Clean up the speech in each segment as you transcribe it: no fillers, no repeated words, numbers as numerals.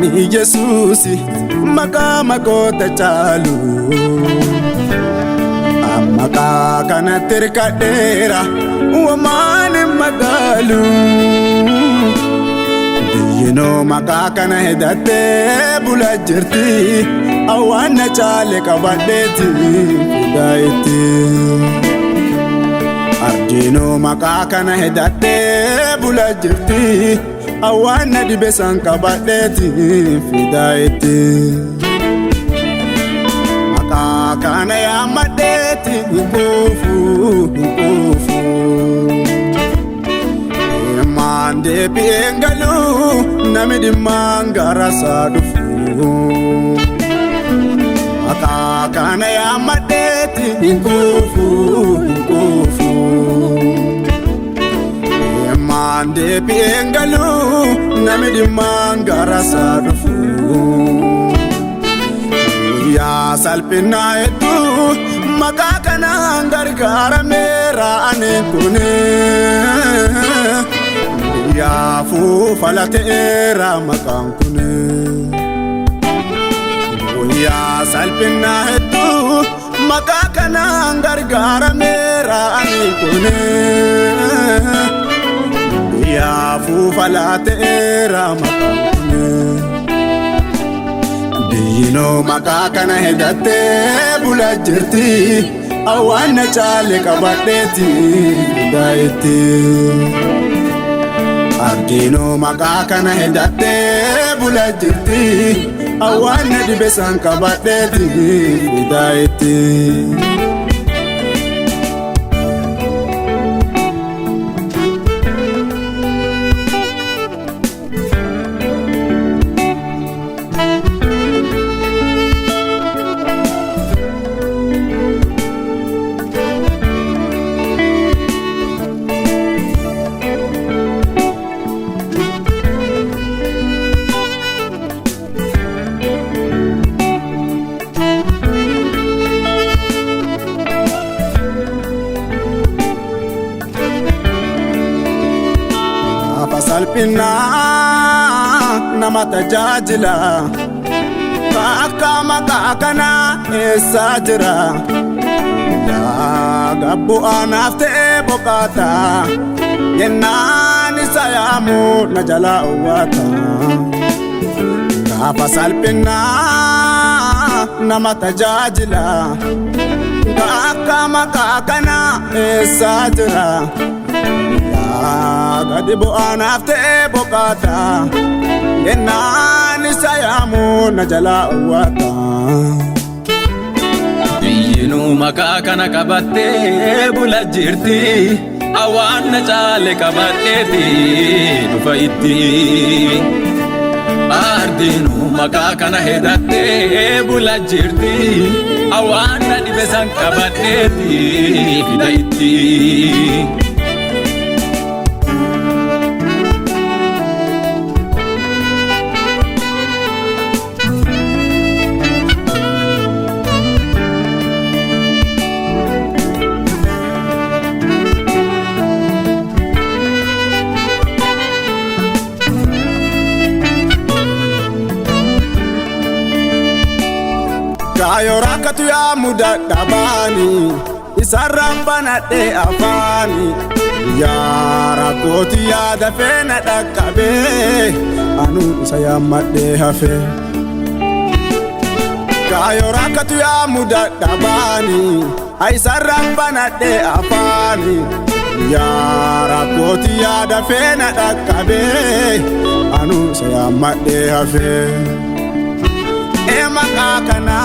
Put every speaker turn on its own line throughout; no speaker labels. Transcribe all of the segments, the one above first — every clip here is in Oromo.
Maqaani Yesuusi maqaa magoota caalu maqaa kanatti hirkadheera waan hin magaalu biyyinoo maqaa kana hidhattee bula jirti awwaan na caale qabadheeti fidaa itti ardiinoo maqaa kana hidhattee bula jirti awwaan na dhibe san qabadheeti fidaa itti maqaa kana yaammadheeti QUUFU Mande piengalu nami di mangara sadufu maqaa kana yaammadheeti QUUFU Mande piengalu nami di mangara sadufu ya salphina etu maqaa kana gargaarameera ani kune ya falateera maqaan kune ya salphina etu maqaa kana gargaarameera ani kune ya falateera maqaan kune biyyinoo maqaa kana hidhattee bula jirti awwaan na caale qabadheeti fidaa itti ardiinoo maqaa kana hidhattee bula jirti awwaan na dhibe san qabadheeti fidaa itti salphina nama tajaajila akka maqaa kana eessa jira gabbu'aanaaf ta'ee boqaata yennaan isa yaamu na jalaa uwwaata gaafa salphina nama tajaajila akka maqaa kana eessa jira gadi bu'aanaaf ta'ee boqaata yennaan isa yaamu na jalaa uwwaata
biyyinuu maqaa kana qabattee bula jirti awwaan na caale qabadheeti dhufa itti ardiinuu maqaa kana hidhattee bula jirti awwaan na dhibe san qabadheeti fida itti
Kayo rakatu ya muda dabani isarran banadhe afaani ya rakoti ya dafena dakabe anu isa yaammadhe hafe Kayo rakatu ya muda dabani isarran banadhe afaani ya rakoti ya dafena dakabe anu isa yaammadhe hafe maqaa kana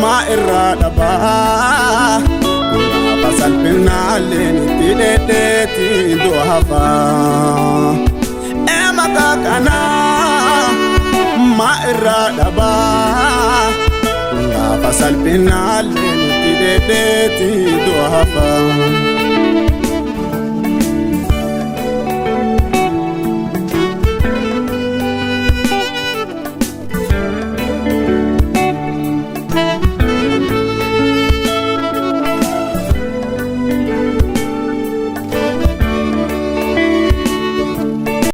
ma irraa dhabaa gaafa salphinaalleen itti dheedheetti du'a hafaa maqaa kana ma irraa dhabaa gaafa salphinaalleen itti dheedheetti du'a hafaa